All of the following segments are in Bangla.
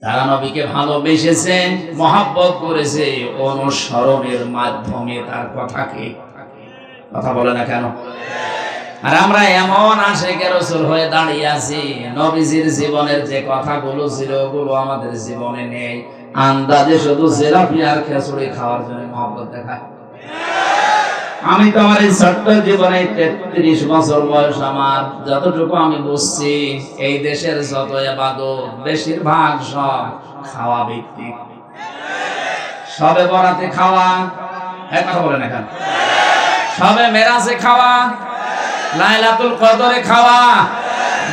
তারা নবীকে ভালোবেসেছে, মহব্বত করেছে অনুসরণের মাধ্যমে তার কথাকে। কথা বলে না কেন? আর আমরা এমন আশিকে রাসূল হয়ে দাঁড়িয়ে আছি, নবীজির জীবনের যে কথাগুলো ছিল ওগুলো আমাদের জীবনে নেই। আন্দাজে শুধু জিলাপি আর খিচুড়ি খাওয়ার জন্য মহব্বত দেখায়। আমি তো আমার এই ছোট্ট জীবনে 33 বছর বয়স, আমার যতটুকু আমি বুঝছি, এই দেশের যত ইবাদত বেশিরভাগ সব খাওয়া ভিত্তিক। সবে বরাতে খাওয়া, এক কথা বলেন এখন, সবে মেরাজে খাওয়া, লাইলাতুল কদরে খাওয়া,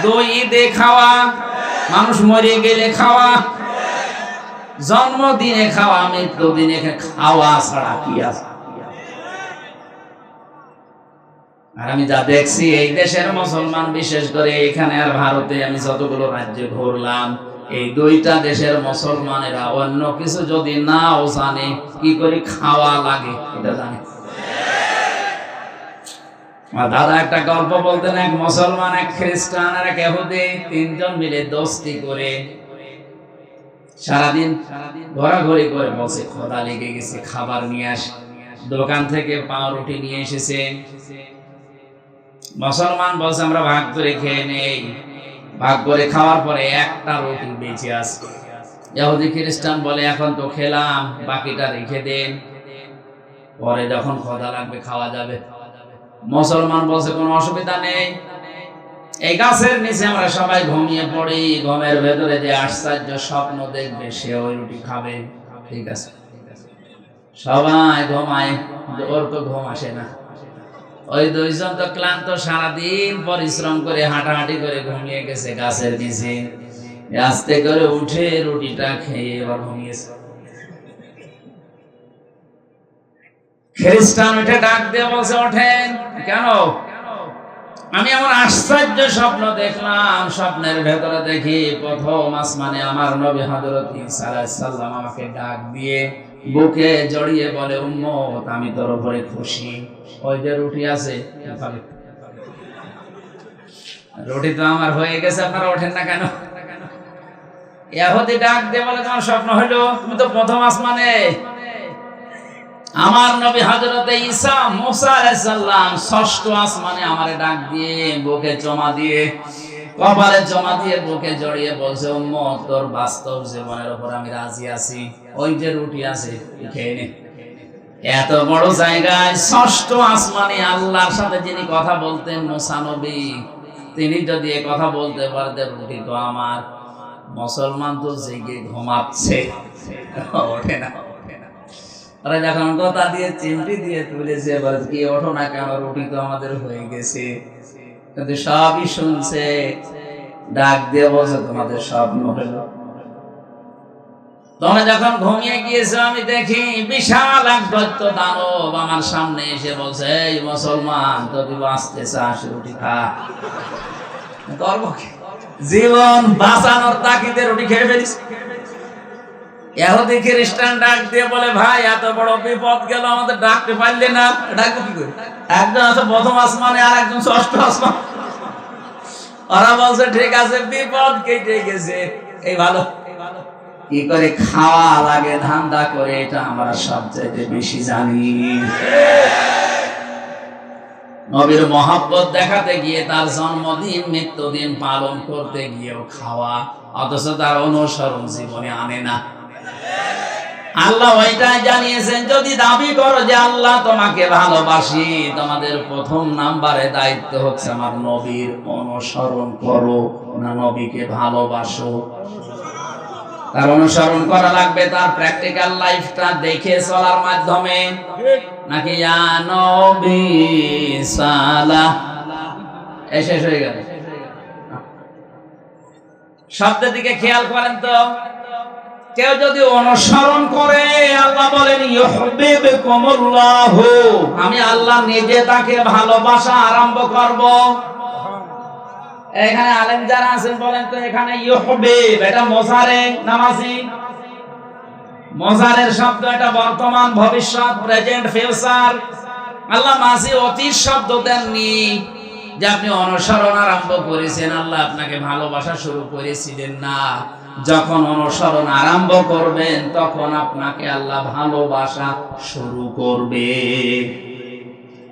দুই ঈদে খাওয়া, মানুষ মরে গেলে খাওয়া, জন্মদিনে খাওয়া, মৃত্যুদিনে খাওয়া ছাড়া কি আছে? আর আমি যা দেখছি এই দেশের মুসলমান, বিশেষ করে এখানে আর ভারতে, আমি যতগুলো রাজ্যে ঘুরলাম, এই দুইটা দেশের মুসলমানেরা অন্য কিছু যদি নাও জানে, কি করে খাওয়া লাগে এটা জানে। দাদা একটা গল্প বলতেন, এক মুসলমান, এক খ্রিস্টান আর এক ইহুদি, তিনজন মিলে দোস্তি করে সারাদিন ঘোরাঘুরি করে বসে, খোদা লেগে গেছে, খাবার নিয়ে আসে। দোকান থেকে পাউরুটি নিয়ে এসেছে। মুসলমান বলছে আমরা ভাগ করে খেয়ে নেই। ভাগ করে খাওয়ার পরে একটা রুটি বেঁচে আছে। ইহুদি খ্রিস্টান বলে এখন তো খেলাম, বাকিটা রেখে দেন, পরে যখন খোদা লাগবে খাওয়া যাবে। মুসলমান বলছে কোনো অসুবিধা নেই, এই গাছের নিচে আমরা সবাই ঘুমিয়ে পড়ি, ঘুমের ভেতরে যে আশ্চর্য স্বপ্ন দেখবে সে ওই রুটি খাবে। ঠিক আছে, সবাই ঘুমায়, ওর তো ঘুম আসে না। ওই দুইজন তো ক্লান্ত, সারাদিন পরিশ্রম করে হাঁটাহাঁটি করে ঘুমিয়ে গেছে গাছের নিচে। আস্তে করে উঠে রুটিটা খেয়ে এবার ঘুমিয়েছে। খ্রিস্টান উঠে ডাক দিয়ে বলছে ওঠেন। কেন? আমি আমার আশ্চর্য স্বপ্ন দেখলাম, স্বপ্নের ভেতরে দেখি প্রথম আসমানে আমার নবী হযরত ঈসা আলাইহিস সালাম আমাকে ডাক দিয়ে বুকে জড়িয়ে বলে, উম্মত আমি তোর উপরে খুশি। ওই যে রুটি আছে, রুটি তো আমার হয়ে গেছে, আপনারা ওঠেন না কেন? ইহুদি ডাক দিয়ে বলে, তোমার স্বপ্ন হলো, তুমি তো প্রথম আসমানে। আমার নবী হযরত ঈসা মুসা আলাইহিস সালাম ষষ্ঠ আসমানে আমারে ডাক দিয়ে বুকে জমা দিয়ে, কপালে জমা দিয়ে, বুকে জড়িয়ে বলছে, উম্মত তোর বাস্তব জীবনের উপর আমি রাজি আছি, ওই যে রুটি আছে খেয়ে নে। এত বড় জায়গায় ষষ্ঠ আসমানে আল্লাহর সাথে যিনি কথা বলতেন, মুসা নবী, তিনি যদি এই কথা বলতে পারতেন রুটি তো আমার। মুসলমান তো জেগে ঘুমাচ্ছে, ওঠে না। আরে যখন কথা দিয়ে চিমটি দিয়ে তুলেছে, এবার কি ওঠো না কেন, রুটি তো আমাদের হয়ে গেছে। কিন্তু সবই শুনছে, ডাক দিয়ে বলছে তোমাদের স্বপ্ন হলো। তোমরা যখন ঘুমিয়ে গিয়েছো, আমি দেখি বিশাল এক দৈত্য দানব আমার সামনে এসে বলছে, এই মুসলমান যদি বাঁচতে চাস রুটি খা। করবো কি? জীবন বাঁচানোর তাগিদে রুটি খেয়ে ফেলিস। ইহুদি খ্রিস্টান ডাক দিয়ে বলে, ভাই এত বড় বিপদ গেল, আমাদের ডাকতে পারলে না। ডাকবো কি করে? একজন আছে প্রথম আসমানে আর একজন ষষ্ঠ আসমান। ওরা বলছে ঠিক আছে, বিপদ কেটে গেছে, এই ভালো। কি করে খাওয়া লাগে ধান্দা করে, এটা আমরা সবচেয়ে বেশি জানি। নবীর মহব্বত দেখাতে গিয়ে, তার জন্মদিন মৃত্যুদিন পালন করতে গিয়েও খাওয়া, অথচ তার অনুসরণ জীবনে আনে না। আল্লাহ ওইটাই জানিয়েছেন, যদি দাবি করো যে আল্লাহ তোমাকে ভালোবাসি, তোমাদের প্রথম নাম্বারে দায়িত্ব হচ্ছে আমার নবীর অনুসরণ করো, না নবীকে ভালোবাসো। তার অনুসরণ করা লাগবে, তার প্র্যাকটিক্যাল লাইফটা দেখে চলার মাধ্যমে, নাকি ইয়া নবী সালাহ শেষ হয়ে গেল। শব্দের দিকে খেয়াল করেন তো। কেউ যদি অনুসরণ করে, আল্লাহ বলেন ইউহিব্বুকুমুল্লাহ, আমি আল্লাহ নিজে তাকে ভালোবাসা আরম্ভ করব। এখানে আলেম যারা আছেন বলেন তো, এখানে ইউহিব্ব এটা মুজারে নামাজি, মুজারের শব্দ এটা বর্তমান, ভবিষ্যৎ, প্রেজেন্ট, ফিউচার। আল্লাহ মাঝি অতীত শব্দ দেননি যে আপনি অনুসরণ আরম্ভ করেছেন, আল্লাহ আপনাকে ভালোবাসা শুরু করেছিলেন না। যখন অনুসরণ আরম্ভ করবেন তখন আপনাকে আল্লাহ ভালোবাসা শুরু করবে।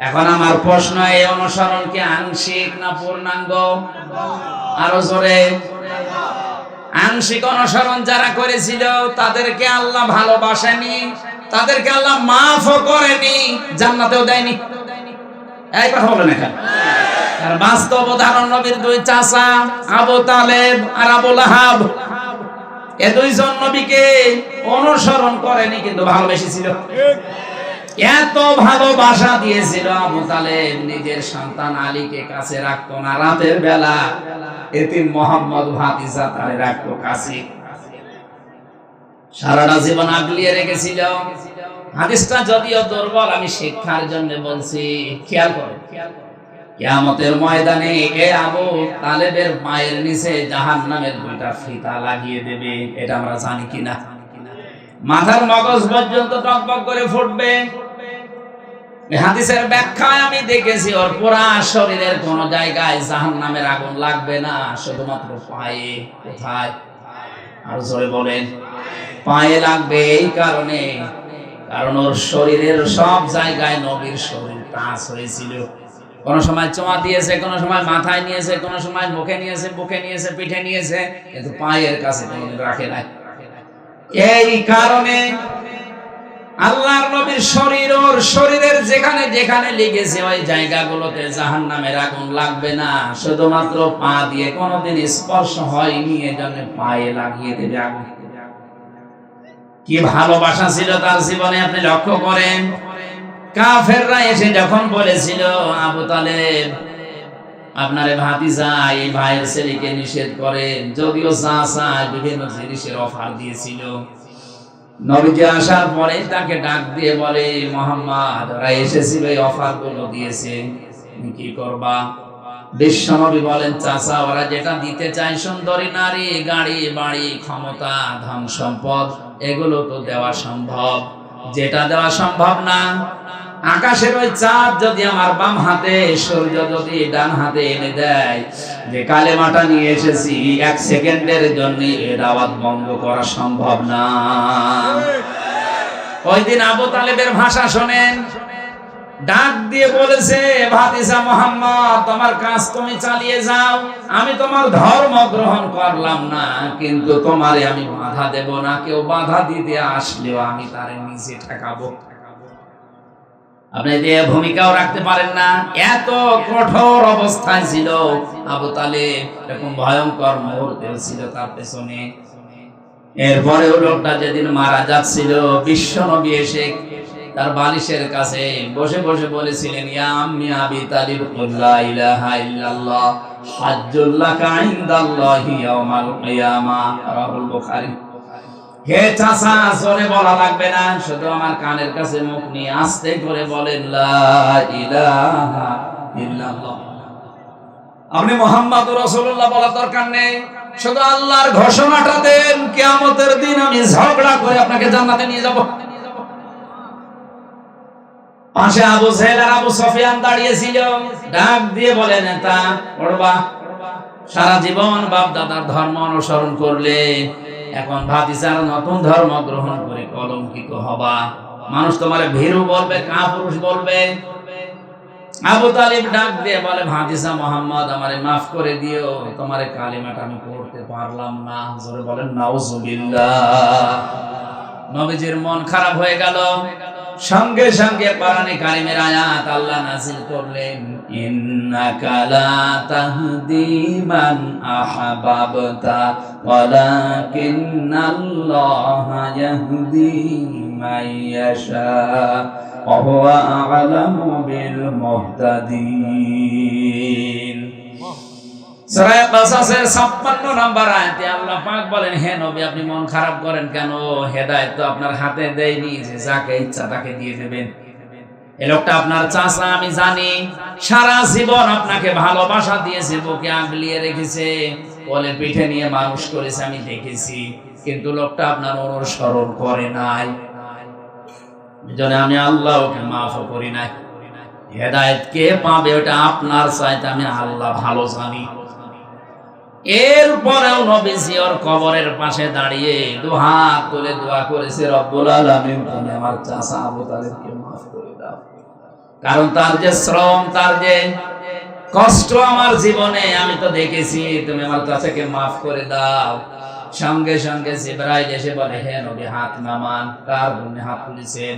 এখন আমার প্রশ্ন, এই অনুসরণ কি আংশিক না পূর্ণাঙ্গ? আরো জোরে। আংশিক অনুসরণ যারা করেছিল তাদেরকে আল্লাহ ভালোবাসেনি, তাদেরকে আল্লাহ মাফও করেনি, জান্নাতেও দেয়নি। এই কথা বলেন এখানে। আর বাস্তব উদাহরণ নবীর দুই চাচা আবু তালেব আর আবু লাহাব, এই দুইজন নবীকে অনুসরণ করেনি কিন্তু ভালোবেসেছিল। এত ভালোবাসা দিয়েছিল, আবু তালেব নিজের সন্তান আলীকে কাছে রাখতো না, রাতের বেলা এতিম মোহাম্মদ ভাতিজা তারে রাখতো কাছে, সারাটা জীবন আগলিয়ে রেখেছিল। হাদিসটা যদিও দুর্বল, আমি শিক্ষার জন্য বলছি, খেয়াল করো। কিয়ামতের ময়দানে এ আবু তালেবের পায়ের নিচে জাহান্নামের দুইটা ফিতা লাগিয়ে দেবে, এটা আমরা জানি কিনা? মাথার মগজ পর্যন্ত টকবক করে ফুটবে। হাদিসের ব্যাখ্যায় আমি দেখেছি ওর পুরা শরীরের কোন জায়গায় জাহান্নামের আগুন লাগবে না, শুধুমাত্র পায়ে। কোথায়? আর জোরে বলেন। পায়ে লাগবে। এই কারণে, কারণ ওর শরীরের সব জায়গায় নবীর শরীর টাচ হয়েছিল। কোন সময় চোয়া দিয়েছে, কোন সময় মাথায় নিয়েছে, কোন সময় মুখে নিয়েছে, বুকে নিয়েছে, পিঠে নিয়েছে, কিন্তু পায়ের কাছে কোনদিন রাখে নাই। এই কারণে আল্লাহর নবীর শরীর, ওর শরীরের যেখানে যেখানে লেগেছে ওই জায়গাগুলোতে জাহান্নামের আগুন লাগবে না, শুধুমাত্র পা দিয়ে কোনোদিন স্পর্শ হয়নি, এজন্য পায়ে লাগিয়ে দেবে আগুন। কি ভালোবাসা ছিল তার জীবনে, আপনি লক্ষ্য করেন। কাফেররা এসে যখন বলেছিল আবু তালেব আপনারে ভাতিজা এই ভাইয়ের ছেলেকে নিষেধ করেন, যদিও চাচা বিভিন্ন জিনিসের অফার দিয়েছিল, নবীজি আসার পরে তাকে ডাক দিয়ে বলে, মুহাম্মদ ওরা এসেছিল এই অফার গুলো দিয়েছে, তুমি কি করবা? বিশ্বনবী বলেন, চাচা ওরা যেটা দিতে চায়, সুন্দরী নারী, গাড়ি বাড়ি, ক্ষমতা, ধন সম্পদ, এগুলো তো দেওয়া সম্ভব। যেটা দেওয়া সম্ভব না, আকাশের ওই চাঁদ যদি আমার বাম হাতে, সূর্য যদি ডান হাতে এনে দেয়, যে কালেমাটা নিয়ে এসেছি, এক সেকেন্ডের জন্য এর আওয়াজ বন্ধ করা সম্ভব না। ওই দিন আবু তালেবের ভাষা শোনেন, ডাক দিয়ে বলেছে, ভাতিজা মুহাম্মদ তোমার কাজ তুমি চালিয়ে যাও, আমি তোমার ধর্ম গ্রহণ করলাম না, কিন্তু তোমারে আমি বাধা দেব না। কেউ বাধা দিতে আসলেও আমি তারে নিজে ঠেকাবো। আপনি যে ভূমিকাও রাখতে পারেন না, এত কঠোর অবস্থায় ছিল আবু তালেব, এরকম ভয়ঙ্কর মুহূর্তেও ছিল তার পেছনে। এরপরেও লোকটা যেদিন মারা যাচ্ছিল, বিশ্বনবী এসে তার বালিশের কাছে বসে বসে বলেছিলেন, ইয়া আম্মি আবি তালিব কুল লা ইলাহা ইল্লাল্লাহ হাজ্জুল লাকা ইনদাল্লাহি ইয়াউমাল কিয়ামা, রাহুল বুখারী। হে চাচা, জোরে বলা লাগবে না, শুধু আমার কানের কাছে মুখ নিয়ে আস্তে করে বলেন, লা ইলাহা ইল্লাল্লাহ। আপনি মুহাম্মাদুর রাসূলুল্লাহ বলার দরকার নেই, শুধু আল্লাহর ঘোষণাটা দেন, কিয়ামতের দিন আমি ঝগড়া করে আপনাকে জান্নাতে নিয়ে যাব। পাশে আবু জেহেল আর আবু সুফিয়ান দাঁড়িয়ে ছিল, ডাক দিয়ে বলে, নেতা পড়বা, সারা জীবন বাপ দাদার ধর্ম অনুসরণ করলে, এখন ভাতিজার নতুন ধর্ম গ্রহণ করে কলঙ্কিত হবা, মানুষ তোমারে ভীরু বলবে, কাপুরুষ বলবে। আবু তালিব ডাক দিয়ে বলে, ভাতিজা মুহাম্মদ আমারে মাফ করে দিও, তোমারে কালিমাটা আমি পড়তে পারলাম না। জোরে বলেন নাউজুবিল্লাহ। নবীজির মন খারাপ হয়ে গেল, সঙ্গে সঙ্গে কোরআনে কারিমের আয়াত আল্লাহ নাযিল করলেন, ইন্নাকা লা তাহদি মান আহবাবতা ওয়ালাকিন্নাল্লাহা ইয়াহদি মান ইয়াশা ওয়া হুয়া আ'লামু বিল মুহতাদিন। সূরা কাসাসের 56 নম্বর আয়াতে আল্লাহ পাক বলেন, হে নবী আপনি মন খারাপ করেন কেন? হেদায়েত তো আপনার হাতে দেয়নি যে যাকে ইচ্ছা তাকে দিয়ে দেবেন। এই লোকটা আপনার চাচা, আমি জানি, সারা জীবন আপনাকে ভালোবাসা দিয়েছে, বুকে আগলিয়ে রেখেছে, কোলে পিঠে নিয়ে মানুষ করেছে, আমি দেখেছি, কিন্তু লোকটা আপনার অনুসরণ করে নাই, এজন্য আমি আল্লাহ ওকে মাফ করি নাই। হেদায়েত কে পাবে ওটা আপনার চাইতে আমি আল্লাহ ভালো জানি। এরপরেও নবীজি ওর কবরের পাশে দাঁড়িয়ে দুহাত তুলে দোয়া করেছে, রব্বুল আলামিন তুমি আমার চাচা আবু তালেবকে মাফ করে দাও। কারণ তার যে শ্রম, তার যে কষ্ট আমার জীবনে আমি তো দেখেছি, তুমি আমার চাচাকে মাফ করে দাও। সঙ্গে সঙ্গে জিবরাইল এসে বলে, হে নবী হাত নামান। কার জন্য হাত তুলেছেন?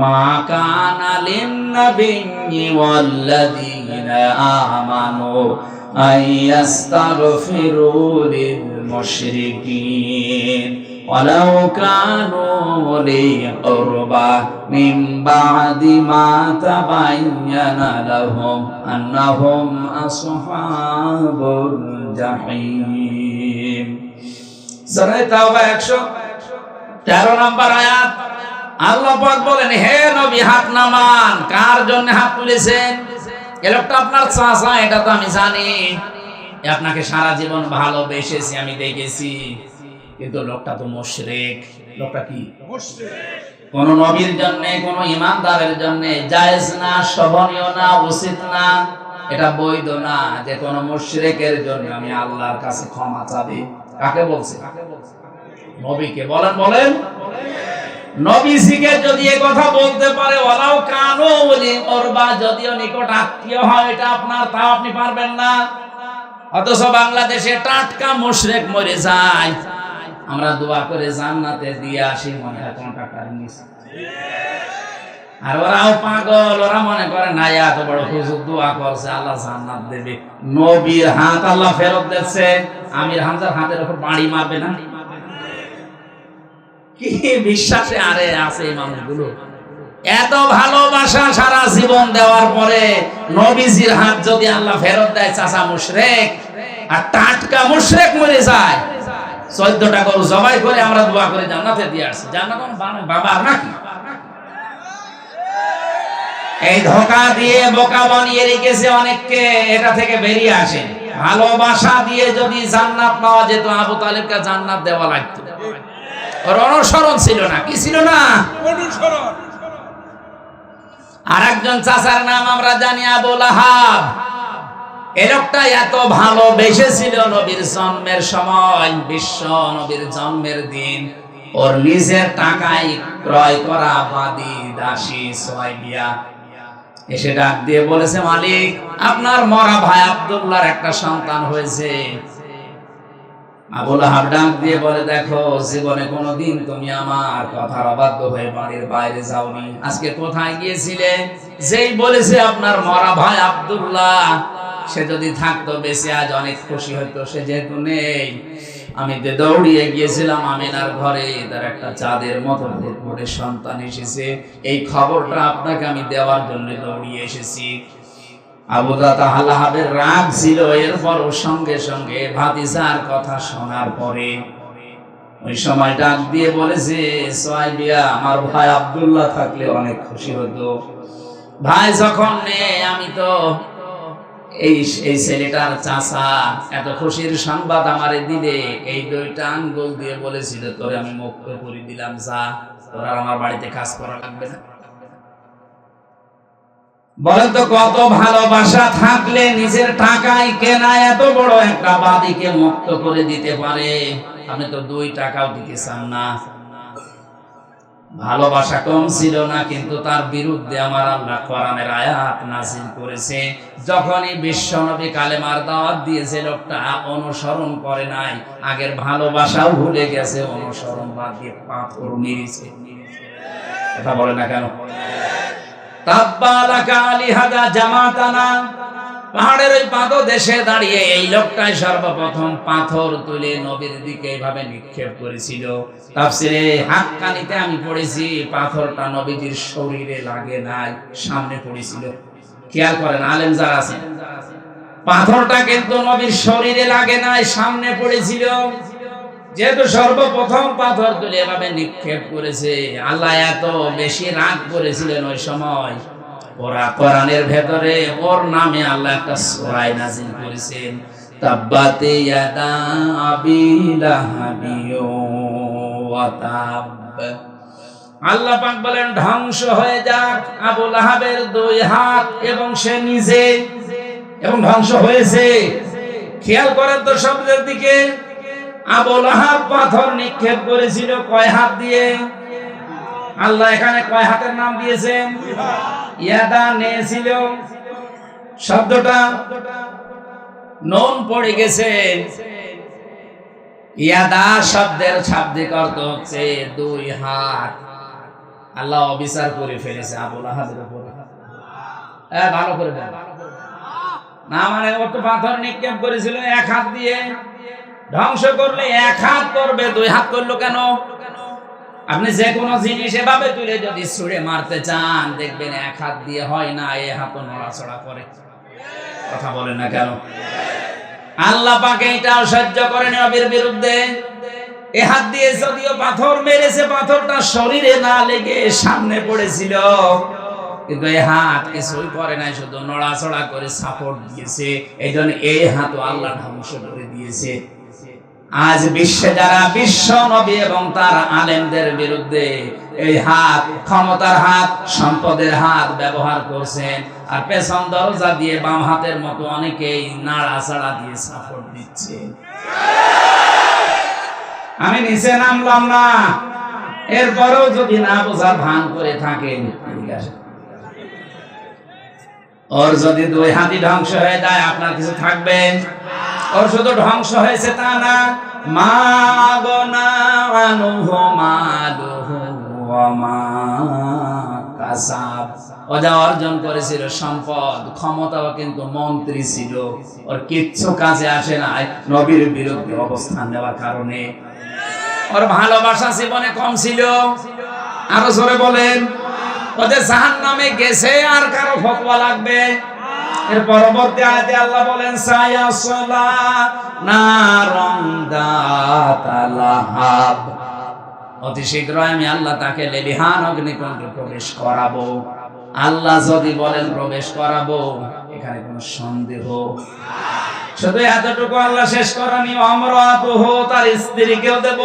মা কানা লিন নাবিয়্যি ওয়াল্লাযীনা আমানু আইয়াস্তাগফিরু লিল মুশরিকিন ওয়ালাউ কানু উলি কুরবা মিন বাদি মা তাবায়্যানা লাহুম আন্নাহুম আসহাবুল জাহিম। সূরা তাওবা 113 নম্বর আয়াত। আল্লাহ পাক বলেন, হে নবী হাত নামান। কার জন্য হাত তুলেছেন? এই লোকটা আপনার চাচা, এটা তো আমি জানি। আপনাকে সারা জীবন ভালোবেসেছি, আমি দেখেছি, কিন্তু লোকটা তো মুশরিক। লোকটা কি? মুশরিক। কোন নবীর জন্য, কোন ইমানদারের জন্য জায়েজ না, শোভনীয় না, উচিত না, এটা বৈধ না যে কোন মুশরিকের জন্য আমি আল্লাহর কাছে ক্ষমা চাবি। কাকে বলছে? নবীকে। বলেন বলেন। নবীজিকে যদি এই কথা বলতে পারে, ওয়ালাউ কানু উলি কুরবা, যদিও নিকট আত্মীয় হয়, এটা আপনার, তাও আপনি পারবেন না। অথচ বাংলাদেশে টাটকা মুশরিক মরে যায়, আমরা দোয়া করে জান্নাতে দিয়ে আসি, মনে হয় কন্ট্রাক্টর নিছে। আর ওরাও পাগল, ওরা মনে করে না এত বড় হুজুর দোয়া করছে আল্লাহ জান্নাত দেবে। নবীর হাত আল্লাহ ফেরত দিচ্ছে, আমির হামজার হাতের উপর বাড়ি মারবে না? কি বিশ্বাসে আরে আছে এই মানুষগুলো। এত ভালোবাসা সারা জীবন দেওয়ার পরে নবীজির হাত যদি আল্লাহ ফেরত দেয়, চাচা মুশরিক আর টাটকা মুশরিক মরে যায়। 14টা গরু জবাই করে আমরা দোয়া করে জান্নাতে দিয়ে আসছি। জান্নাত বাবার নাকি? এই ধোঁকা দিয়ে বোকা বানিয়ে রেখেছে অনেককে, এটা থেকে বেরিয়ে আসেন। ভালোবাসা দিয়ে যদি জান্নাত পাওয়া যেত, আবু তালেবকে জান্নাত দেওয়া লাগতো। ওর অনুসরণ ছিল না, কি ছিল না? অনুসরণ। আর একজন চাচার নাম আমরা জানি, আবু লাহাব। এই লোকটা এত ভালোবেসেছিল নবীর জন্মের সময়, বিশ্ব নবীর জন্মের দিন ওর নিজের টাকায় ক্রয় করা বাদী দাসী সুয়াইবিয়া এসে ডাক দিয়ে বলেছে, মালিক আপনার মরা ভাই আব্দুল্লাহর একটা সন্তান হয়েছে। আবু লাহাব ডাক দিয়ে বলে, দেখো জীবনে কোনোদিন তুমি আমার কথার অবাধ্য হয়ে বাড়ির বাইরে যাওনি। আজকে কোথায় গিয়েছিলে? যেই বলেছে আপনার মরা ভাই আব্দুল্লাহ, সে যদি থাকতো বেঁচে আজ অনেক খুশি হতো। সে যেহেতু নেই, আমি দৌড়িয়ে গিয়েছিলাম আমিনার ঘরে, তার একটা চাঁদের মতো ফুটফুটে সন্তান এসেছে। এই খবরটা আপনাকে আমি দেওয়ার জন্য দৌড়িয়ে এসেছি। আবু লাহাবের রাগ ছিল, এরপরও সঙ্গে সঙ্গে ভাতিজার কথা শোনার পরে ওই সময় ডাক দিয়ে বলেছে, সুয়াইবিয়া আমার ভাই আব্দুল্লাহ থাকলে অনেক খুশি হতো। ভাই যখন নেই, আমি তো এই ছেলেটার চাচা, এত খুশির সংবাদ আমারে দিলে, এই 2টা আঙ্গুল দিয়ে বলেছিল তোরে আমি মুক্ত করে দিলাম, যা তোর আর আমার বাড়িতে কাজ করা লাগবে না। বলেন তো কত ভালোবাসা থাকলে নিজের টাকায় কেনা এত বড় একটা বাদীকে মুক্ত করে দিতে পারে? আপনি তো 2 টাকাও দিতে চান না। ভালোবাসা কম ছিল না, কিন্তু তার বিরুদ্ধে আমার আল্লাহ কোরআনের আয়াত নাযিল করেছে। যখনই বিশ্বনবী কালেমার দাওয়াত দিয়েছে, লোকটা অনুসরণ করে নাই, আগের ভালোবাসাও ভুলে গেছে, অনুসরণ বাদ দিয়ে পাথর মেরেছে। কথা বলে না কেন? তাব্বালাকা আলিহাদা জামাতানা, পাহাড়ের ওই পাদদেশে দাঁড়িয়ে এই লোকটাই সর্বপ্রথম পাথর তুলে নবীর দিকে এইভাবে নিক্ষেপ করেছিল। তাফসিরে হাক্কানিতে আমি পড়েছি, পাথরটা নবীজির শরীরে লাগে নাই, সামনে পড়েছিল। খেয়াল করেন আলেম যারা আছেন, পাথরটা কিন্তু নবীর শরীরে লাগে নাই, সামনে পড়েছিল। যেহেতু সর্বপ্রথম পাথর তুলে এভাবে নিক্ষেপ করেছে, আল্লাহ এত বেশি রাগ করেছিলেন ওই সময়, ওরা কোরআনের ভেতরে ওর নামে আল্লাহ একটা সূরা নাযিল করেছেন, তাব্বাত ইয়াদা আবি লাহাবি ওয়া তাব। আল্লাহ পাক বলেন, ধ্বংস হয়ে যাক আবু লাহাবের 2 হাত এবং সে নিজে, এবং ধ্বংস হয়েছে। খেয়াল করেন তো শব্দের দিকে। আবু লাহাব পাথর নিক্ষেপ করেছিল কয় হাত দিয়ে? আল্লাহ এখানে কয় হাতের নাম দিয়েছেন? ইয়াদা নিয়েছিল। শব্দটা নুন পড়ে গেছে। ইয়াদা শব্দের শাব্দিক অর্থ হচ্ছে দুই হাত। আল্লাহ অবিচার করে ফেলেছে আবু লাহাবের উপর। ভালো করে বল না, মানে ও তো পাথর নিক্ষেপ করেছিল এক হাত দিয়ে, ধ্বংস করলে এক হাত করবে, দুই হাত করলো কেন? আপনি যে কোনো জিনিস এভাবে তুলে যদি ছুঁড়ে মারতে চান দেখবেন এক হাত দিয়ে হয় না, এ হাত নড়াচড়া করে। কথা বলেন না কেন? আল্লাহ পাক এটাও সহ্য করেন নবীর বিরুদ্ধে। এ হাত দিয়ে যদিও পাথর মেরেছে, পাথরটা শরীরে না লেগে সামনে পড়েছিল, কিন্তু এই হাত কিছুই করে নাই, শুধু নড়াচড়া করে সাপোর্ট দিয়েছে। এই জন্য এই হাত আল্লাহ ধ্বংস করে দিয়েছে। আজ বিশ্বে যারা বিশ্ব নবী এবং তার আলেমদের বিরুদ্ধে এই হাত, ক্ষমতার হাত, সম্পদের হাত ব্যবহার করছেন, আর পেছন দরজা দিয়ে বাম হাতের মতো অনেকেই নাড়াচাড়া দিয়ে সাপোর্ট দিচ্ছে। আমি নিচে নামলাম না, এরপরেও যদি না বোঝার ভান করে থাকেন, ওর যদি দুই হাতই ধ্বংস হয়ে যায় আপনার কিছু থাকবে? ওর শুধু ধ্বংস হয়েছে তা না, মা গনা আনুহু মালুহু ওয়া মা কাসাব। ও যা অর্জন করেছিল সম্পদ, ক্ষমতাও, কিন্তু মন্ত্রী ছিল, ওর কিচ্ছু কাজে আসে নাই নবীর বিরুদ্ধে অবস্থান নেওয়ার কারণে। ওর ভালোবাসা জীবনে কম ছিল। আরো জোরে বলেন। ওদের জাহান্নামে গেছে, আর কারো ফতোয়া লাগবে? এর পরবর্তী আয়াতে আল্লাহ বলেন সায়াসলা নারান দাতা লাহাব, অতি শীঘ্রই আমি আল্লাহ তাকে লেলিহান অগ্নিকুণ্ডে প্রবেশ করাবো। আল্লাহ যদি বলেন প্রবেশ করাবো, এখানে কোনো সন্দেহ? শুধু এতটুকু আল্লাহ শেষ করেনি, আমরাতুহু, তার স্ত্রীকেও দেব।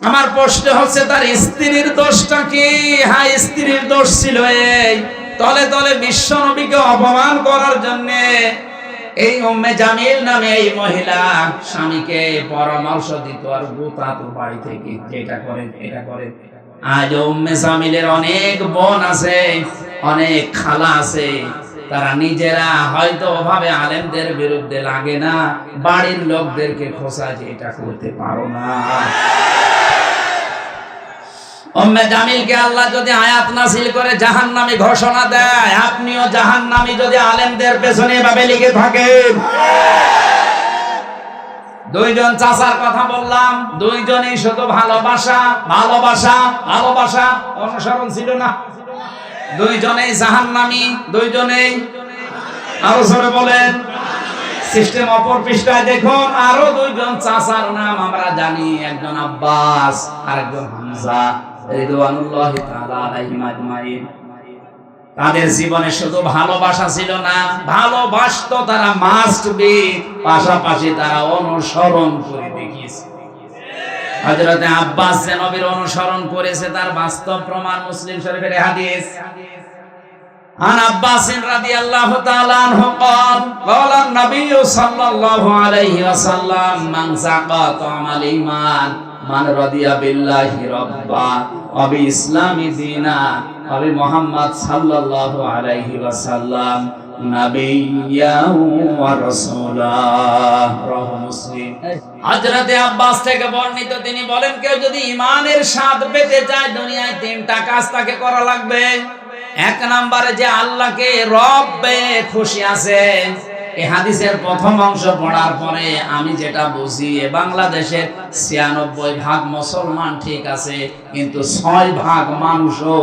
আমার প্রশ্ন হচ্ছে তার স্ত্রীর দোষটা কি? হ্যাঁ, স্ত্রীর দোষ ছিল এই তলে তলে বিশ্ব নবীকে অপমান করার জন্য এই উম্মে জামিল নামে এই মহিলা স্বামীকে পরামর্শ দিত আর গোতাতো বাড়ি থেকে, যেটা করেন এটা করেন। আজ উম্মে জামিলের অনেক বোন আছে, অনেক খালা আছে, তারা নিজেরা হয়তো ওভাবে আলেমদের বিরুদ্ধে লাগে না, বাড়ির লোকদেরকে খোঁচা যে এটা করতে পারো না। উম্মে জামিলকে আল্লাহ যদি আয়াত নাযিল করে জাহান্নামী ঘোষণা দেয়, আপনিও জাহান্নামী যদি আলেমদের পেছনে এভাবে লেগে থাকেন। দুইজন চাচার কথা বললাম, দুইজনেই শুধু ভালোবাসা ভালোবাসা ভালোবাসা, অনুসরণ ছিল না। দুইজনেই জাহান্নামী, দুইজনেই। আরো জোরে বলেন। সিস্টেম অপর পৃষ্ঠায় দেখুন, আরো দুইজন চাচার নাম আমরা জানি, একজন আব্বাস আর একজন হামজা রিদওয়ানুল্লাহি তাআলা আলাইহিম আজমাইন। তাদের জীবনে শুধু ভালোবাসা ছিল না, ভালোবাসতো তারা মাস্ট বি, পাশাপাশি তারা অনুসরণ করে দেখিয়েছে। হযরতে আব্বাস যে নবীর অনুসরণ করেছে তার বাস্তব প্রমাণ মুসলিম শরীফের হাদিস। عن عباس رضي الله تعالى عنه قال قال النبي صلى الله عليه وسلم من سقى طعم الإيمان من رضي بالله ربا وبالإسلام دينا وبمحمد صلى الله عليه وسلم نبيا ورسولا رواه مسلم। হযরতে আব্বাস থেকে বর্ণিত, তিনি বলেন কেউ যদি ঈমানের স্বাদ পেতে চায় দুনিয়ায় তিনটা কাজ তাকে করা লাগবে। এক নম্বরে যে আল্লাহকে রব পেয়ে খুশি আছে। এই হাদিসের প্রথম অংশ পড়ার পরে আমি যেটা বুঝি, বাংলাদেশের ৯৬% মুসলমান ঠিক আছে, কিন্তু ৬% মানুষও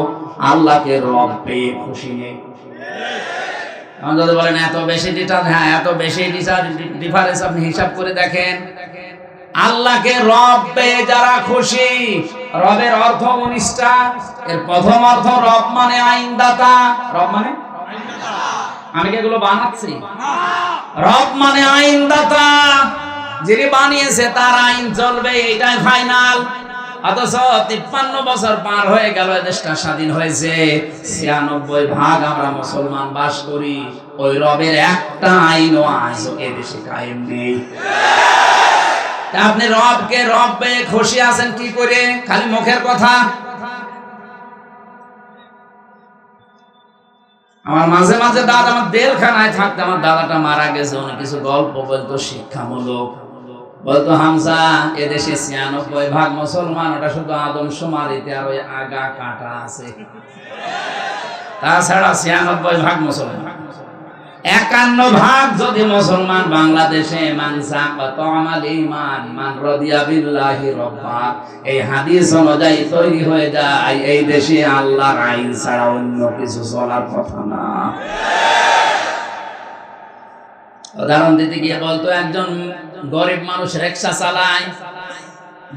আল্লাহকে রব পেয়ে খুশি নেই। যদি বলেন এত বেশি ডিফারেন্স, হ্যাঁ এত বেশি ডিফারেন্স আপনি হিসাব করে দেখেন। আল্লাহকে রব পেয়ে যারা খুশি, রবের অর্থ ১৯টা। এর প্রথম অর্থ রব মানে আইনদাতা। রব মানে আমি কি এগুলো বানাচ্ছি? রব মানে আইনদাতা, যিনি বানিয়েছে তার আইন চলবে, এটাই ফাইনাল। অথচ 53 বছর পার হয়ে গেল দেশটা স্বাধীন হয়েছে, 96% আমরা মুসলমান বাস করি। ওই রবের একটা আইনও আজ এ দেশে কায়েম নেই। আপনি রবকে রব পেয়ে খুশি আছেন কি করে? খালি মুখের কথা। আমার মাঝে মাঝে দাদা, আমার জেলখানায় থাকতে আমার দাদাটা মারা গেছে, অনেক কিছু গল্প বলতো শিক্ষামূলক। বলতো, হামজা, এদেশে 96% মুসলমান, ওটা শুধু আদমশুমারিতে আর ওই আগা কাটা আছে, তাছাড়া 96% মুসলমান। 51% যদি মুসলমান বাংলাদেশে, মান সাকাতা আমাল ঈমান মান রাদিয়া বিল্লাহি রাব্বা, এই হাদিস অনুযায়ী তৈরি হয়ে যায়, এই দেশে আল্লাহর আইন ছাড়া অন্য কিছু চলার কথা না। উদাহরণ দিতে গিয়ে বলতো, একজন গরিব মানুষ রিকশা চালায়,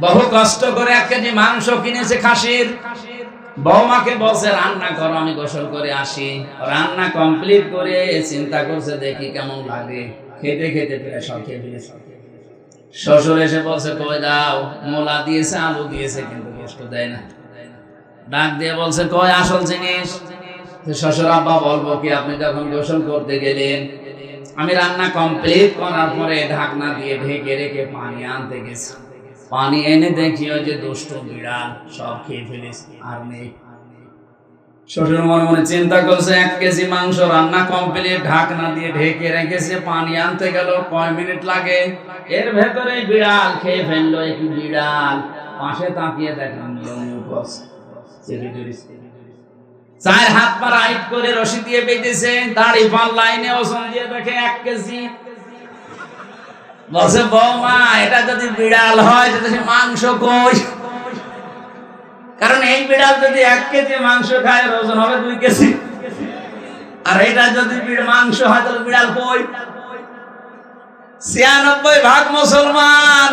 বহু কষ্ট করে 1 কেজি মাংস কিনেছে খাসির। বৌমাকে বলছে রান্না করো, আমি গোসল করে আসি। রান্না কমপ্লিট করে চিন্তা করছে দেখি কেমন লাগে, খেতে খেতে প্রায় সব খেয়ে ফেলেছে। শ্বশুর এসে বলছে, কই দাও, মোলা দিয়েছে, আলু দিয়েছে, কিন্তু কষ্ট দেয় না। ডাক দিয়ে বলছে, কই আসল জিনিস? শ্বশুর, আব্বা বলবো কি, আপনি যখন গোসল করতে গেলেন, আমি রান্না কমপ্লিট করার পরে ঢাকনা দিয়ে ঢেকে রেখে পানি আনতে গেছি। পানি এনে দেখি ওই যে দুষ্ট বিড়াল সব খেয়ে ফেলেছে, আর নেই। শ্বশুর মনে মনে চিন্তা করছে, 1 কেজি মাংস রান্না কমপ্লিট, ঢাকনা দিয়ে ঢেকে রেখেছে, পানি আনতে গেল কয় মিনিট লাগে, এর ভেতরে বিড়াল খেয়ে ফেললো। একটু বিড়াল পাশে তাকিয়ে দেখলাম 4 হাত পা রাইট করে রশি দিয়ে বেঁধেছে, দাড়ি পাল লাইনে ওজন দিয়ে দেখে 1 কেজি। বলছে, বৌমা, এটা যদি বিড়াল হয় তাহলে মাংস কই? কারণ এই বিড়াল যদি 1 কেজি মাংস খায়, ওজন হবে 2 কেজি। আর এটা যদি মাংস হয় তাহলে বিড়াল কই? 96% মুসলমান,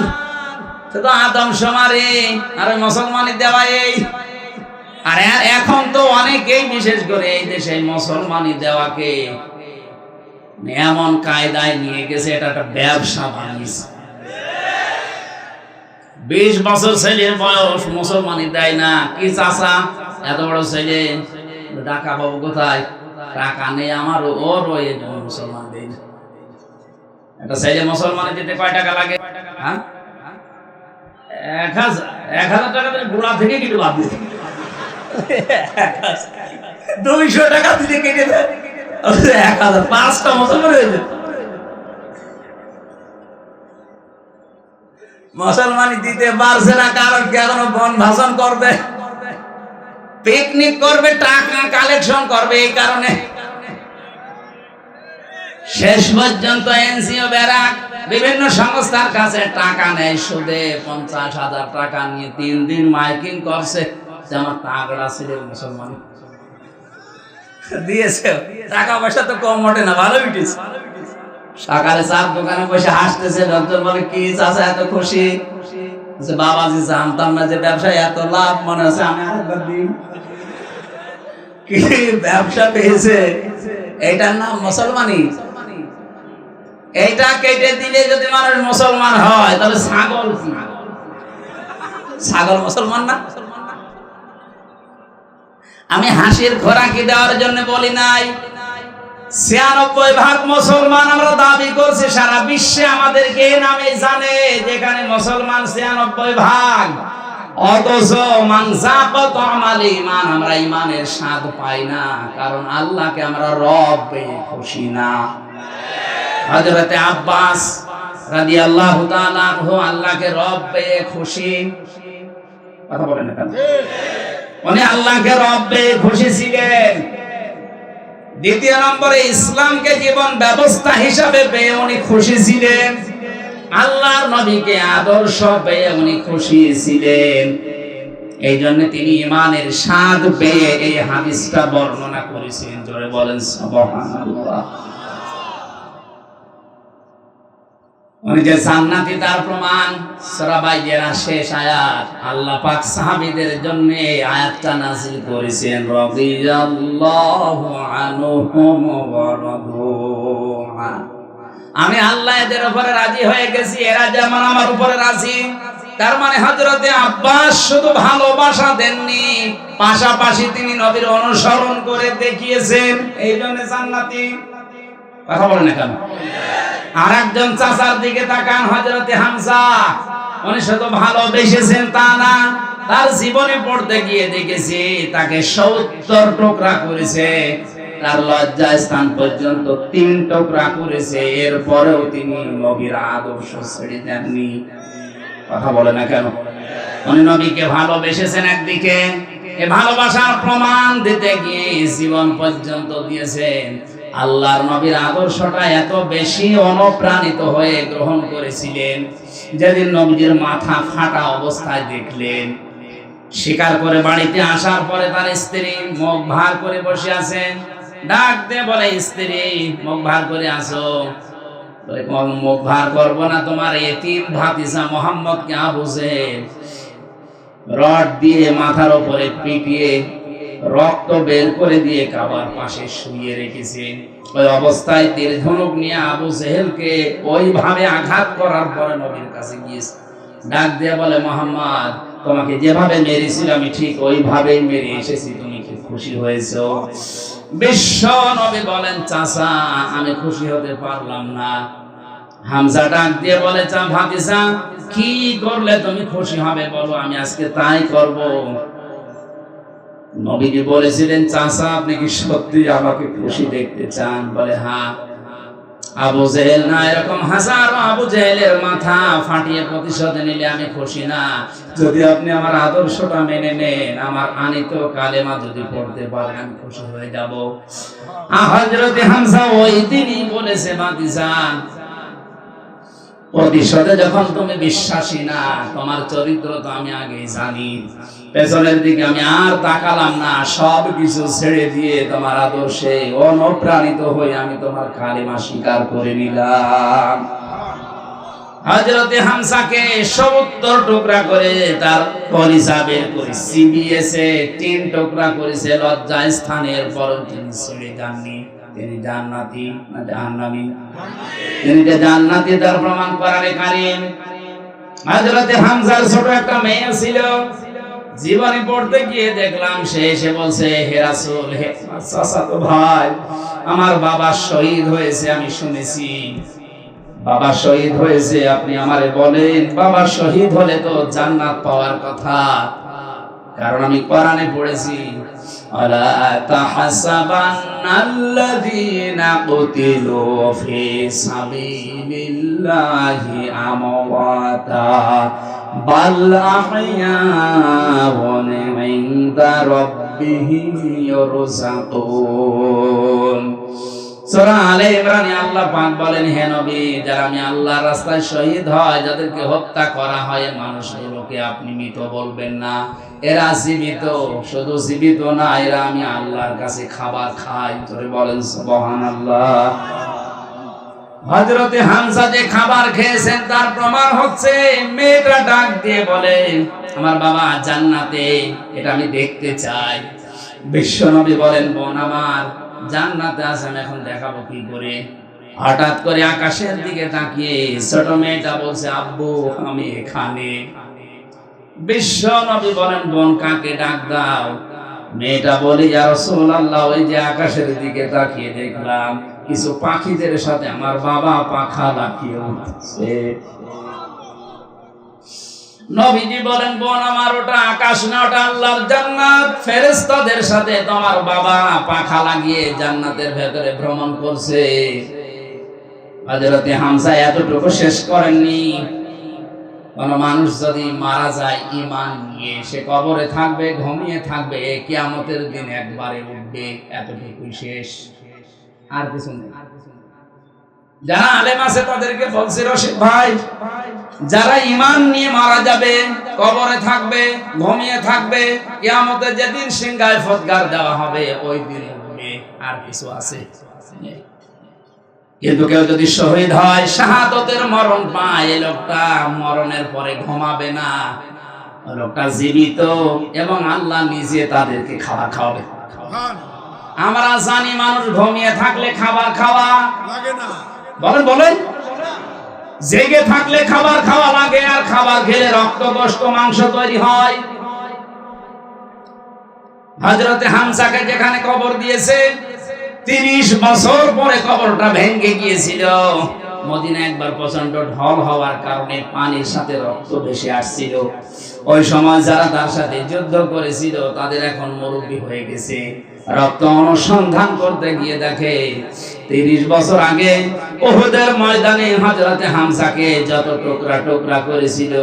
শুধু আদমশুমারি আর মুসলমানি দেওয়া এই। আর এখন তো অনেকেই, বিশেষ করে এই দেশে মুসলমানি দেওয়াকে এমন কায়দায় নিয়ে গেছে, এটা একটা ব্যবসা বানিয়েছে। 20 বছর ছেলের বয়স, মুসলমানি দেয় না। কি চাচা, এত বড় ছেলে, টাকা পাবো কোথায়? টাকা নেই আমার, ওর ওই মুসলমান দেয় না। একটা ছেলে মুসলমানি দিতে কয় টাকা লাগে? 1000 টাকা দিলে গোড়া থেকে কিছু বাদ দিতে, 200 টাকা দিলে কেটে দেয় 1000, 5টা মুসলমান হয়ে যেত। মুসলমানি দিতে পারছে না, কারণ কি এখনো বন ভাষণ করবে, পিকনিক করবে, টাকা কালেকশন করবে। এই কারণে শেষ পর্যন্ত এনজিও ব্যারাক বিভিন্ন সংস্থার কাছে টাকা নেয় সুদে, 50,000 টাকা নিয়ে 3 দিন মাইকিং করছে যে আমার তাগড়া ছেলে মুসলমান দিয়েছে। টাকা পয়সা তো কম ওঠে না, ভালো উঠেছে। সকালে চার দোকানে বসে হাসতেছে, লোকজন বলে, কি চাচা এত খুশি? বাবাজি, জানতাম না যে ব্যবসায় এত লাভ, মনে হচ্ছে আমি আরেকবার দিই। কি ব্যবসা পেয়েছে, এইটার নাম মুসলমানি। এইটা কেটে দিলে যদি মানুষ মুসলমান হয়, তাহলে ছাগল কি? ছাগল মুসলমান না? আমি হাসির খোরাকি দেওয়ার জন্য বলি নাই। 96% মুসলমান আমরা দাবি করছি, সারা বিশ্বে আমাদেরকে এই নামে জানে, যেখানে মুসলমান 96%। অথচ মান যাকাতা আমাল ঈমান, আমরা ঈমানের স্বাদ পাই না, কারণ আল্লাহকে আমরা রব পেয়ে খুশি না। হযরতে আব্বাস রাদিয়াল্লাহু তাআলা আনহু আল্লাহকে রব পেয়ে খুশি। কথা বলেন না কেন? উনি আল্লাহকে রব পেয়ে খুশি ছিলেন। দ্বিতীয় নম্বরে ইসলামকে জীবন ব্যবস্থা হিসাবে পেয়ে উনি খুশি ছিলেন। আল্লাহর নবীকে আদর্শ পেয়ে উনি খুশি ছিলেন। এই জন্য তিনি ঈমানের স্বাদ পেয়ে এই হাদিসটা বর্ণনা করেছেন। জোরে বলেন সুবহানাল্লাহ। উনি যে জান্নাতি তার প্রমাণ সূরা বাইয়ের শেষ আয়াত, আল্লাহ পাক সাহাবীদের জন্য এই আয়াতটা নাযিল করেছেন, রাদিয়াল্লাহু আনহুম ওয়া রাদু আন। আমি আল্লাহ এদের উপরে রাজি হয়ে গেছি, এরা যেমন আমার উপরে রাজি। তার মানে হযরতে আব্বাস শুধু ভালোবাসা দেননি, পাশাপাশি তিনি নবীর অনুসরণ করে দেখিয়েছেন, এই জন্য জান্নাতি। কথা বলেন না কেন? আর একজন চাচার দিকে তাকান, হযরতে হামজা। উনি শুধু ভালোবেসেছেন তা না, তার জীবনে পড়তে গিয়ে দেখেছি তাকে 70 টুকরা করেছে, তার লজ্জা স্থান পর্যন্ত 3 টুকরা করেছে। এরপরেও তিনি নবীর আদর্শ ছেড়ে দেননি। কথা বলে না কেন? উনি নবীকে ভালোবেসেছেন একদিকে, এই ভালোবাসার প্রমাণ দিতে গিয়ে জীবন পর্যন্ত দিয়েছেন। আল্লাহর নবীর আদর্শটা এত বেশি অনুপ্রাণিত হয়ে গ্রহণ করেছিলেন, যেদিন নবীর মাথা ফাটা অবস্থায় দেখলেন, স্বীকার করে বাড়িতে আসার পরে তার স্ত্রী মুখ ভার করে বসে আছেন। ডাক দিয়ে বলে, স্ত্রী মুখ ভার করে আসো। বলে, মুখ ভার করবো না, তোমার এতিম ভাতিজা মোহাম্মদকে আবু জেহেল রড দিয়ে মাথার উপরে পিটিয়ে রক্ত বের করে দিয়ে কাবার পাশে শুইয়ে রেখেছে। ওই অবস্থায় তীর ধনুক নিয়ে আবু জেহেলকে ওইভাবে আঘাত করার পরে নবীর কাছে গিয়েছে। ডাক দিয়ে বলে, মোহাম্মদ, তোমাকে যেভাবে মেরেছিল আমি ঠিক ওইভাবেই মেরে এসেছি, তুমি কি খুশি হয়েছো? বিশ্ব নবী বলেন, চাচা আমি খুশি হতে পারলাম না। হামজা ডাক দিয়ে বলে, ভাতিজা কি করলে তুমি খুশি হবে বলো, আমি আজকে তাই করব। নবীজি বলেছিলেন, চাচা আপনি কি সত্যি আমাকে খুশি দেখতে চান? বলে, হ্যাঁ। আবু জেহেল না, এরকম হাজারো আবু জেহেলের মাথা ফাটিয়ে প্রতিশোধ নিলে আমি খুশি না। যদি আপনি আমার আদর্শটা মেনে নেন, আমার আনিত কালেমা যদি পড়তে পারেন, আমি খুশি হয়ে যাব। হযরতে হামজা ওই দিনই বলেছে, ভাতিজা প্রতিশোধে যখন তুমি বিশ্বাসী না, তোমার চরিত্র তো আমি আগেই জানি, পেছনের দিকে আমি আর তাকালাম না, সব কিছু ছেড়ে দিয়ে তোমার আদর্শে অনুপ্রাণিত হয়ে আমি তোমার কালেমা স্বীকার করে নিলাম। হযরতে হামজাকে 70 টুকরা করে তার কলিজা বের করে চিবিয়েছে, 3 টুকরা করেছে লজ্জা স্থানের পর তিনি ছেড়ে যাননি। তিনি জান্নাতি না জাহান্নামী? তিনি যে জান্নাতি তার প্রমাণ করার কারীম। হযরতে হামজার ছোট একটা মেয়ে ছিল, জীবনে পড়তে গিয়ে দেখলাম সে এসে বলছে, হে রাসূল, হে চাচাতো ভাই, আমার বাবা শহীদ হয়েছে, আমি শুনেছি বাবা শহীদ হয়েছে, আপনি আমারে বলেন বাবা শহীদ হলে তো জান্নাত পাওয়ার কথা, কারণ আমি কোরআনে পড়েছি, আলা তাহসাবান্নাল্লাযীনা কুতিলু ফি সাবিলিল্লাহি আমওয়াতা বাল আহইয়াউন ইনদা রাব্বিহিম ইরযাকুন। সূরা আলে ইমরানে আল্লাহ পাক বলেন, হে নবী, যারা আমি আল্লাহর রাস্তায় শহীদ হয়, যাদেরকে হত্যা করা হয়, মানুষগুলোকে আপনি মৃত বলবেন না, এরা জীবিত। শুধু জীবিত না, এরা আমি আল্লাহর কাছে খাবার খাই। তোরে বলেন সুবহানাল্লাহ। হযরতে হামজা যে খাবার খেয়েছেন তার প্রমাণ হচ্ছে, মেয়েটা ডাক দিয়ে বলে, আমার বাবা জান্নাতে, এটা আমি দেখতে চাই। বিশ্বনবী বলেন, বোন আমার জান্নাতে আছে, আমি এখন দেখাবো কি করে। হঠাৎ করে আকাশের দিকে তাকিয়ে ছোট মেয়েটা বলছে, আব্বু আমি এখানে। বিশ্ব নবী বলেন, বোন কাকে ডাক দাও? মেয়েটা বলে, ইয়া রাসূলুল্লাহ, ওই যে আকাশের দিকে তাকিয়ে দেখলাম কিছু পাখিদের সাথে আমার বাবা পাখা লাফিয়ে উঠছে। নবীজি বলেন, বোন আমার ওটা আকাশ না, ওটা আল্লাহর জান্নাত। ফেরেশতাদের সাথে তোমার বাবা পাখা লাগিয়ে জান্নাতের ভেতরে ভ্রমণ করছে। হযরতে হামজা এতটুকু শেষ করেননি, কোন মানুষ যদি মারা যায় ঈমান নিয়ে, সে কবরে থাকবে, ঘুমিয়ে থাকবে, কিয়ামতের দিন একবারে উঠবে, এতটুকুই শেষ, আর কিছু নেই। যারা আলেম আছে তাদেরকে বলছে, রশিদ ভাই, যারা ঈমান নিয়ে মারা যাবে, কবরে থাকবে, ঘুমিয়ে থাকবে, কিয়ামতের যেদিন সিংহায় ফটকার দেওয়া হবে, ওই দিন উঠবে, আর কিছু আছে? কিন্তু কেউ যদি শহীদ হয়, শাহাদাতের মরণ পায়, এই লোকটা মরণের পরে ঘুমাবে না, ওই লোকটা জীবিত, এবং আল্লাহ নিজে তাদেরকে খাবার খাওয়াবে। আমরা জানি মানুষ ঘুমিয়ে থাকলে খাবার খাওয়া লাগে না, বলেন বলেন। জেগে থাকলে খাবার খাওয়া লাগে, আর খাবার খেলে রক্ত গোশত মাংস তৈরি হয়। হযরতে হামজাকে যেখানে কবর দিয়েছে 30 বছর পরে কবরটা ভেঙে গিয়েছিল। মদিনা একবার প্রচন্ড ঢল হওয়ার কারণে পানির সাথে রক্ত ভেসে আসছিল। ওই সময় যারা তার সাথে যুদ্ধ করেছিল তাদের এখন মুরব্বী হয়ে গেছে। রক্ত অনুসন্ধান করতে গিয়ে দেখে 30 বছর আগে উহুদের ময়দানে হযরতে হামজাকে যত টুকরা টুকরা করেছিল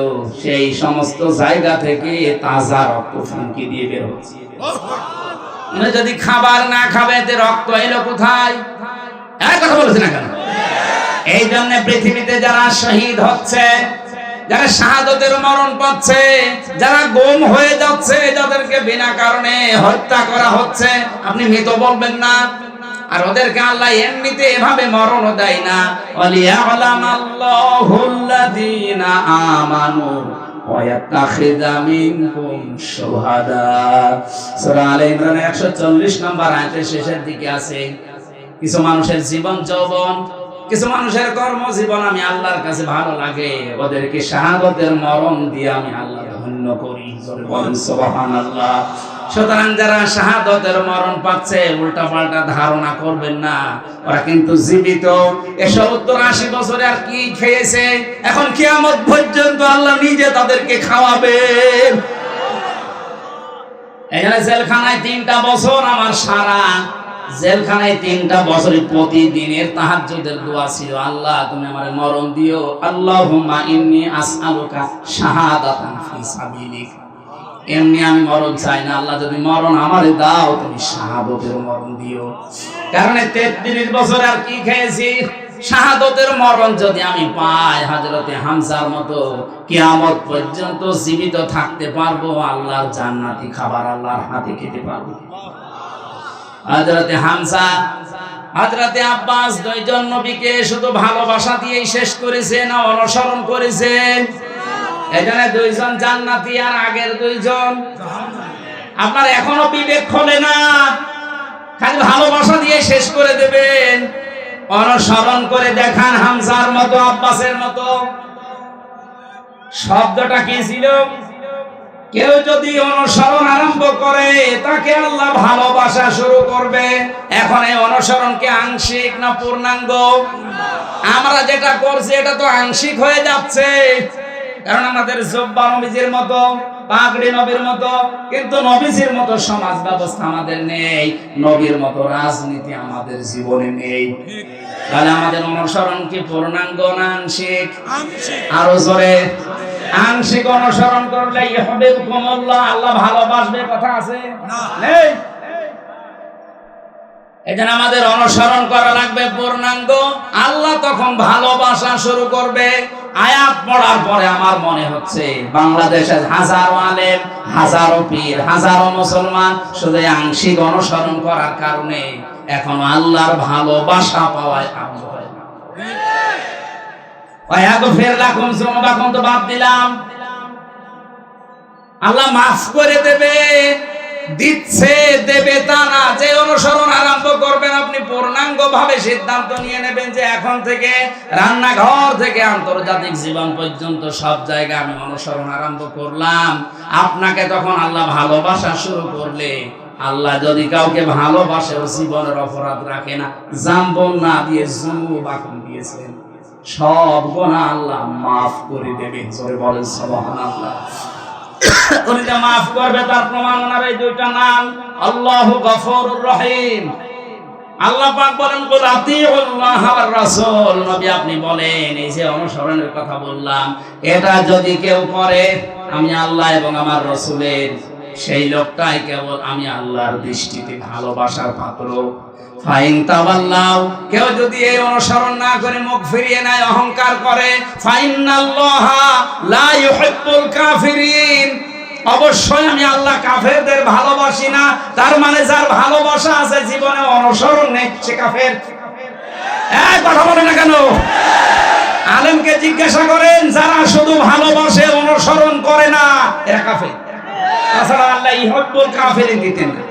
সেই সমস্ত জায়গা থেকে তাজা রক্ত ফুঁকি দিয়ে বের হচ্ছে। মানে যদি খাবার না খাবে তে রক্ত এলো কোথায়? এক কথা বলেছে না কেন? এই জন্য পৃথিবীতে যারা শহীদ হচ্ছে, যারা শাহাদতের মরণ পাচ্ছে, যারা গুম হয়ে যাচ্ছে, যাদেরকে বিনা কারণে হত্যা করা হচ্ছে, আপনি মৃত বলবেন না। আর ওদেরকে আল্লাহ এমনিতে এভাবে মরণও দেয় না। ওয়ালিয়ালামাল্লাহুল্লাযীনা আমানু ওয়া ইয়াত্তাখিযা মিনকুম শুহাদা। সূরা আলে ইমরানের 140 নম্বর আয়াতের শেষের দিকে আছে, কিছু মানুষের জীবন যৌবন, কিছু মানুষের কর্মজীবন আমি আল্লাহর কাছে ভালো লাগে, ওদেরকে শাহাদাতের মরণ দিয়ে আমি আল্লাহ ধন্য করি। বলেন সুবহানাল্লাহ। সুতরাং যারা শাহাদাতের মরণ পাচ্ছে উল্টা পাল্টা ধারণা করবেন না, ওরা কিন্তু জীবিত। 170-80 বছরে আর কি খেয়েছে, এখন কিয়ামত পর্যন্ত আল্লাহ নিজে তাদেরকে খাওয়াবেন। এখানে জেলখানায় 3টা বছর আমার সারা জেলখানায় 3টা বছরে প্রতিদিনের তাহাজ্জুদের দোয়া ছিল, আল্লাহ তুমি আমারে মরণ দিও, আল্লাহুম্মা ইন্নী আসআলুকা শাহাদাতান ফি সাবিলিক। এমনি আমি মরণ চাই না, আল্লাহ যদি মরণ আমারে দাও তুমি শাহাদাতের মরণ দিও। কারণ 33 বছর আর কি খেয়েছি, শাহাদাতের মরণ যদি আমি পাই হযরতে হামজার মতো কিয়ামত পর্যন্ত জীবিত থাকতে পারবো, আল্লাহর জান্নাতি খাবার আল্লাহর হাতে খেতে পারবো। হযরতে হামজা, হযরতে আব্বাস দুইজন নবীকে শুধু ভালোবাসা দিয়েই শেষ করেছেন না অনুসরণ করেছেন? এখানে 2জন জান্নাতি আর আগের 2জন। আপনার এখনো বিবেক খোলে না, খালি ভালোবাসা দিয়ে শেষ করে দেবেন। অনুসরণ করে দেখান হামজার মতো, আব্বাসের মতো। শব্দটা কি ছিল? কেউ যদি অনুসরণ আরম্ভ করে তাকে আল্লাহ ভালোবাসা শুরু করবে। এখন এই অনুসরণ কি আংশিক না পূর্ণাঙ্গ? আমরা যেটা করছি এটা তো আংশিক হয়ে যাচ্ছে, কারণ আমাদের জুব্বা নবীজির মতো, পাগড়ি নবীর মতো, কিন্তু নবীজির মতো সমাজ ব্যবস্থা আমাদের নেই, নবীর মতো রাজনীতি আমাদের জীবনে নেই। তাহলে আমাদের অনুসরণ কি পূর্ণাঙ্গ না আংশিক? আরো জোরে। আংশিক অনুসরণ করলে ইউহিব্বুকুমুল্লাহ, আল্লাহ ভালোবাসবে, কথা আছে না? নেই। এজন্য আমাদের অনুসরণ করা লাগবে পূর্ণাঙ্গ, আল্লাহ তখন ভালোবাসা শুরু করবে। আয়াত পড়ার পরে আমার মনে হচ্ছে বাংলাদেশের হাজারো আলেম, হাজারো পীর, হাজারো মুসলমান শুধু আংশিক অনুসরণ করার কারণে এখন আল্লাহর ভালোবাসা পাওয়ায় আরম্ভ হয় না। ওয়ায়াগফির লাকুম যুনুবাকুম তো বাদ দিলাম, আল্লাহ মাফ করে দেবে, দিচ্ছে দেবে তা না। যে অনুসরণ আরম্ভ করবেন আপনি পূর্ণাঙ্গ ভাবে সিদ্ধান্ত নিয়ে নেবেন যে এখন থেকে রান্নাঘর থেকে আন্তর্জাতিক জীবন পর্যন্ত সব জায়গায় আমি অনুসরণ আরম্ভ করলাম। আপনাকে তখন আল্লাহ ভালোবাসা শুরু করলে, আল্লাহ যদি কাউকে ভালোবাসে ও জীবনের অপরাধ রাখে না, জাম্বন না দিয়ে যুনুবাকুম দিয়েছেন, সব গুনাহ আল্লাহ মাফ করে দেবে। জোরে বলেন সুবহানাল্লাহ। উনি মাফ করবে, তার প্রমাণ ওনার এই 2টা নাম, আল্লাহু গফুরুর রহিম। আল্লাহ পাক বলেন কুল আতিউল্লাহ ওয়ার রাসূল, নবী আপনি বলেন এই যে অনুসরণের কথা বললাম, এটা যদি কেউ করে আমি আল্লাহ এবং আমার রাসূলের, সেই লোকটাই কেবল আমি আল্লাহর দৃষ্টিতে ভালোবাসার পাত্র। ফাইন তাওয়াল্লাউ, কেউ যদি এই অনুসরণ না করে মুখ ফিরিয়ে নেয়, অহংকার করে, ফাইন্নাল্লাহা লা ইউহিব্বুল কাফিরিন, অবশ্যই আমি আল্লাহ কাফেরদের ভালোবাসি না। তার মানে যার ভালোবাসা আছে জীবনে অনুসরণ নেই সে কাফের। এই কথা বলে না কেন? আলেমকে জিজ্ঞাসা করেন, যারা শুধু ভালোবাসে অনুসরণ করে না এরা কাফের। তাছাড়া আল্লাহ ইউহিব্বুল কাফিরিন দিতেন না।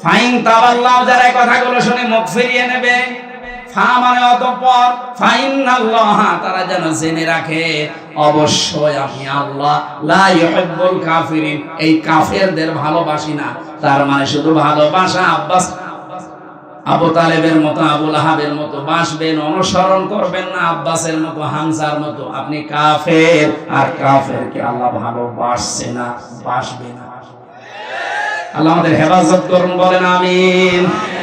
ফাইন তাওয়াল্লাউ, যারা এই কথাগুলো শুনে মুখ ফিরিয়ে নেবে, ফা মানে অতঃপর, ফাইন্নাল্লাহ তারা যেন জেনে রাখে অবশ্যই আমি আল্লাহ লা ইউহিব্বুল কাফিরিন, এই কাফেরদের ভালোবাসি না। তার মানে শুধু ভালোবাসা আব্বাস আবু তালেবের মতো আবু লাহাবের মতো বাসবেন, অনুসরণ করবেন না আব্বাসের মতো হামজার মতো। আপনি কাফের, আর কাফেরকে আল্লাহ ভালোবাসছে না, বাসবে না। আল্লাহ আমাদের হেফাজত করুন, বলেন আমিন।